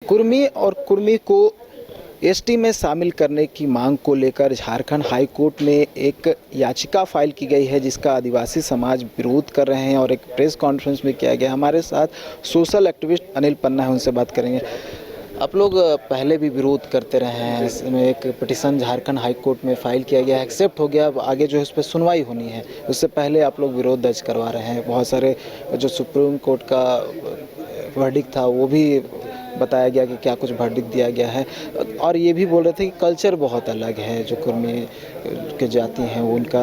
कुर्मी और कुर्मी को एसटी में शामिल करने की मांग को लेकर झारखंड हाई कोर्ट में एक याचिका फाइल की गई है, जिसका आदिवासी समाज विरोध कर रहे हैं और एक प्रेस कॉन्फ्रेंस में किया गया। हमारे साथ सोशल एक्टिविस्ट अनिल पन्ना है, उनसे बात करेंगे। आप लोग पहले भी विरोध करते रहे हैं, इसमें एक पिटीशन झारखंड हाई कोर्ट में फाइल किया गया है, एक्सेप्ट हो गया, अब आगे जो है उस पर सुनवाई होनी है। उससे पहले आप लोग विरोध दर्ज करवा रहे हैं। बहुत सारे जो सुप्रीम कोर्ट का वर्डिक्ट था वो भी बताया गया कि क्या कुछ वर्डिक्ट दिया गया है, और ये भी बोल रहे थे कि कल्चर बहुत अलग है जो कुर्मी के जाति हैं उनका।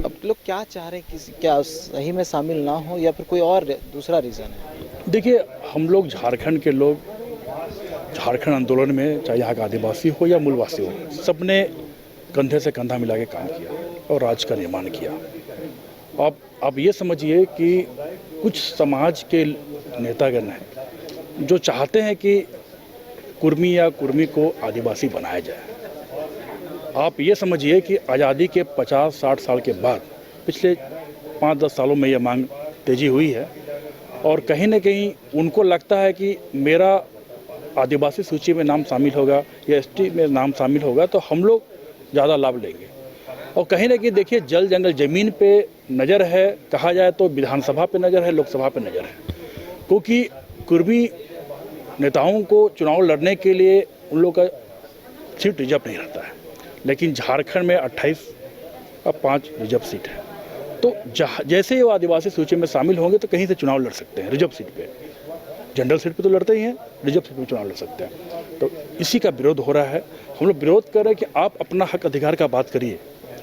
अब लोग क्या चाह रहे हैं, किसी क्या सही में शामिल ना हो या फिर कोई और दूसरा रीज़न है? देखिए, हम लोग झारखंड के लोग झारखंड आंदोलन में, चाहे यहाँ का आदिवासी हो या मूलवासी हो, सब ने कंधे से कंधा मिला के काम किया और राज्य का निर्माण किया। अब आप ये समझिए कि कुछ समाज के नेतागण हैं जो चाहते हैं कि कुर्मी या कुर्मी को आदिवासी बनाया जाए। आप ये समझिए कि आज़ादी के 50-60 साल के बाद पिछले 5-10 सालों में यह मांग तेजी हुई है, और कहीं न कहीं उनको लगता है कि मेरा आदिवासी सूची में नाम शामिल होगा या एसटी में नाम शामिल होगा तो हम लोग ज़्यादा लाभ लेंगे। और कहीं ना कहीं देखिए, जल जंगल ज़मीन पे नज़र है, कहा जाए तो विधानसभा पे नज़र है, लोकसभा पे नज़र है, क्योंकि कुर्मी नेताओं को चुनाव लड़ने के लिए उन लोग का सीट रिजर्व नहीं रहता है, लेकिन झारखंड में 28 और 5 रिजर्व सीट है। तो जैसे ही वो आदिवासी सूची में शामिल होंगे तो कहीं से चुनाव लड़ सकते हैं। रिजर्व सीट पे, जनरल सीट पे तो लड़ते ही हैं, रिजर्व सीट पे चुनाव लड़ सकते हैं। तो इसी का विरोध हो रहा है। हम लोग विरोध कर रहे हैं कि आप अपना हक अधिकार का बात करिए।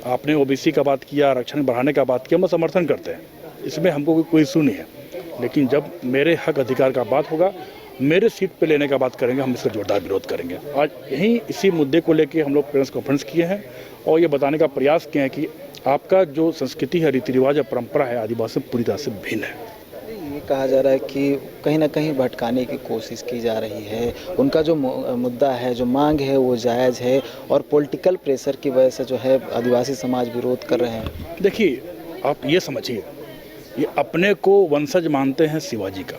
आपने ओबीसी का बात किया, आरक्षण बढ़ाने का बात किया, हम समर्थन करते हैं, इसमें हमको कोई इशू नहीं है। लेकिन जब मेरे हक अधिकार का बात होगा, मेरे सीट पे लेने का बात करेंगे, हम इसका जोरदार विरोध करेंगे। आज यहीं इसी मुद्दे को लेकर हम लोग प्रेस कॉन्फ्रेंस किए हैं और ये बताने का प्रयास किए हैं कि आपका जो संस्कृति है, रीति रिवाज है, परंपरा है, आदिवासी पूरी तरह से भिन्न है। ये कहा जा रहा है कि कहीं ना कहीं भटकाने की कोशिश की जा रही है। उनका जो मुद्दा है, जो मांग है, वो जायज़ है, और पॉलिटिकल प्रेशर की वजह से जो है आदिवासी समाज विरोध कर रहे हैं। देखिए, आप ये समझिए, ये अपने को वंशज मानते हैं शिवाजी का,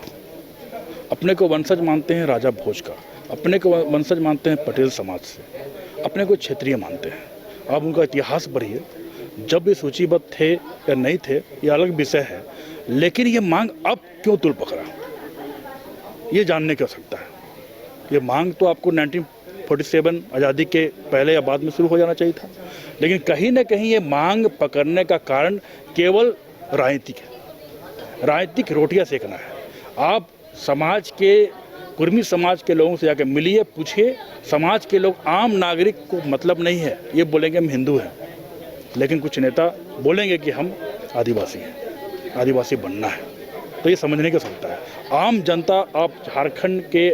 अपने को वंशज मानते हैं राजा भोज का, अपने को वंशज मानते हैं पटेल समाज से, अपने को क्षेत्रीय मानते हैं। आप उनका इतिहास पढ़िए, जब ये सूचीबद्ध थे या नहीं थे ये अलग विषय है, लेकिन ये मांग अब क्यों तुल पकड़ा, ये जानने की आवश्यकता है। ये मांग तो आपको 1947 आज़ादी के पहले या बाद में शुरू हो जाना चाहिए था, लेकिन कहीं ना कहीं ये मांग पकड़ने का कारण केवल राजनीतिक है, राजनीतिक रोटियां सेकना है। आप समाज के, कुर्मी समाज के लोगों से जाकर मिलिए, पूछिए। समाज के लोग, आम नागरिक को मतलब नहीं है, ये बोलेंगे हम हिंदू हैं, लेकिन कुछ नेता बोलेंगे कि हम आदिवासी हैं, आदिवासी बनना है। तो ये समझने की आवश्यकता है। आम जनता, आप झारखंड के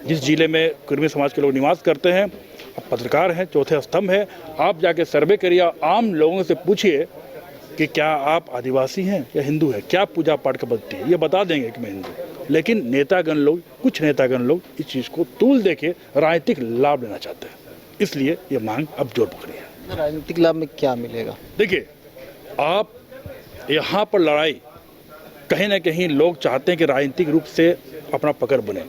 जिस जिले में कुर्मी समाज के लोग निवास करते हैं, आप पत्रकार हैं, चौथे स्तंभ है, आप जाके सर्वे करिए, आम लोगों से पूछिए कि क्या आप आदिवासी हैं या हिंदू हैं, क्या पूजा पाठ का पद्धति है, ये बता देंगे कि मैं हिंदू। लेकिन नेतागण लोग, कुछ नेतागण लोग इस चीज़ को तूल दे के राजनीतिक लाभ लेना चाहते हैं, इसलिए ये मांग अब जोर पकड़ी है। राजनीतिक लाभ में क्या मिलेगा? देखिए, आप यहाँ पर लड़ाई, कहीं ना कहीं लोग चाहते हैं कि राजनीतिक रूप से अपना पकड़ बने।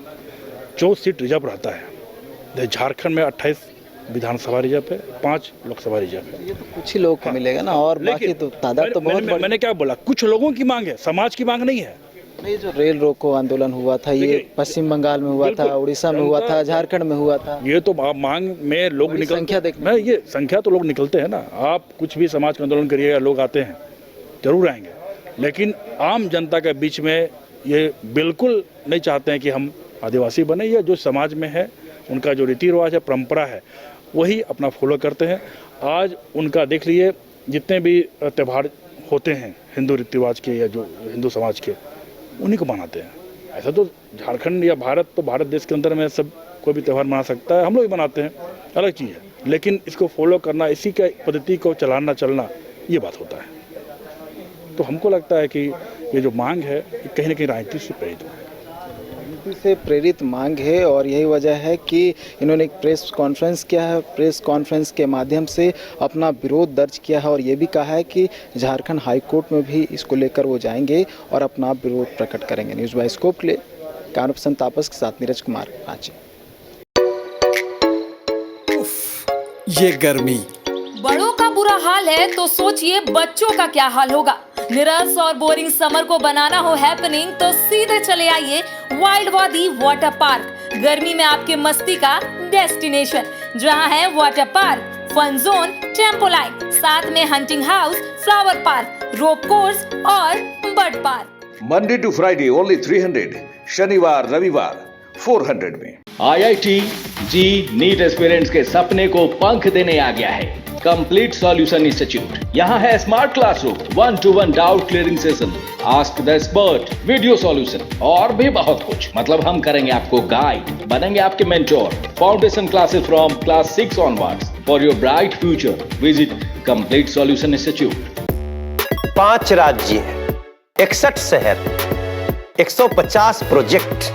जो सीट रिजर्व रहता है, झारखंड में 28 विधानसभा रिजर्व है, 5 लोकसभा रिजर्व है। ये तो कुछ ही लोग को मिलेगा ना, और बाकी तो तादाद तो बहुत मैंने क्या बोला, कुछ लोगों की मांग है, समाज की मांग नहीं है। नहीं, जो रेल रोको आंदोलन हुआ था, ये पश्चिम बंगाल में हुआ था, उड़ीसा में हुआ था, झारखंड में हुआ था। ये तो मांग में लोग निकल, संख्या देखना, ये संख्या तो लोग निकलते हैं ना। आप कुछ भी समाज का आंदोलन करिएगा, लोग आते हैं, जरूर आएंगे, लेकिन आम जनता के बीच में ये बिल्कुल नहीं चाहते हैं कि हम आदिवासी बने, या जो समाज में है, उनका जो रीति रिवाज है, परंपरा है, वही अपना फॉलो करते हैं। आज उनका देख लीजिए, जितने भी त्यौहार होते हैं हिंदू रीति रिवाज के या जो हिंदू समाज के, उन्हीं को मनाते हैं। ऐसा तो झारखंड या भारत, तो भारत देश के अंदर में सब कोई भी त्यौहार मना सकता है, हम लोग भी मनाते हैं, अलग चीज़ है, लेकिन इसको फॉलो करना, इसी का पद्धति को चलाना चलना, ये बात होता है। तो हमको लगता है कि ये जो मांग है, कहीं ना कहीं राजनीति से प्रेरित है, से प्रेरित मांग है, और यही वजह है कि इन्होंने एक प्रेस कॉन्फ्रेंस किया है। प्रेस कॉन्फ्रेंस के माध्यम से अपना विरोध दर्ज किया है, और ये भी कहा है कि झारखंड हाई कोर्ट में भी इसको लेकर वो जाएंगे और अपना विरोध प्रकट करेंगे। न्यूज़ बाय स्कोप के लिए कैमरा पर्सन तापस के साथ नीरज कुमार, रांची। ये गर्मी। बड़ों का बुरा हाल है तो सोचिए बच्चों का क्या हाल होगा। निरस और बोरिंग समर को बनाना हो हैपनिंग तो सीधे चले आइए वाइल्ड वादी वाटर पार्क। गर्मी में आपके मस्ती का डेस्टिनेशन, जहां है water park, fun zone, tempo line, साथ में hunting house, flower park, rope course और bird park. Monday to Friday only 300, शनिवार रविवार 400 में। IIT जी नीट एस्पिरेंट्स के सपने को पंख देने आ गया है कंप्लीट सॉल्यूशन इंस्टीट्यूट। यहाँ है smart classroom, 1-to-1 doubt clearing session, ask the expert, video solution और भी बहुत कुछ। मतलब हम करेंगे आपको गाइड, बनेंगे आपके mentor. Foundation classes from class 6 onwards for your bright future. Visit complete solution institute. 5 राज्य, 61 शहर, 150 प्रोजेक्ट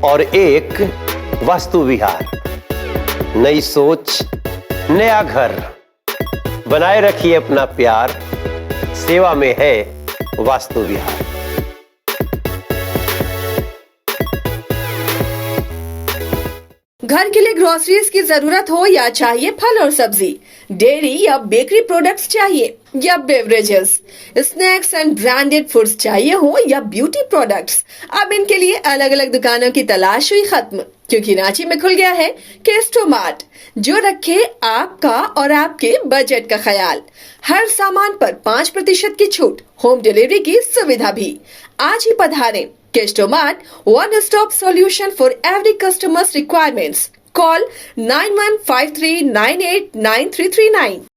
और एक वास्तु विहार। नई सोच, नया घर, बनाए रखिए अपना प्यार, सेवा में है वास्तु विहार। घर के लिए ग्रोसरीज की जरूरत हो या चाहिए फल और सब्जी, डेयरी या बेकरी प्रोडक्ट्स चाहिए या beverages, snacks and branded foods चाहिए हो या ब्यूटी प्रोडक्ट्स, अब इनके लिए अलग अलग दुकानों की तलाश हुई खत्म, क्योंकि रांची में खुल गया है केस्टो मार्ट, जो रखे आपका और आपके बजट का ख्याल। हर सामान पर 5% की छूट, होम डिलीवरी की सुविधा भी। आज ही पधारें Kesto Mart, one stop solution for every customer's requirements. Call 9153989339.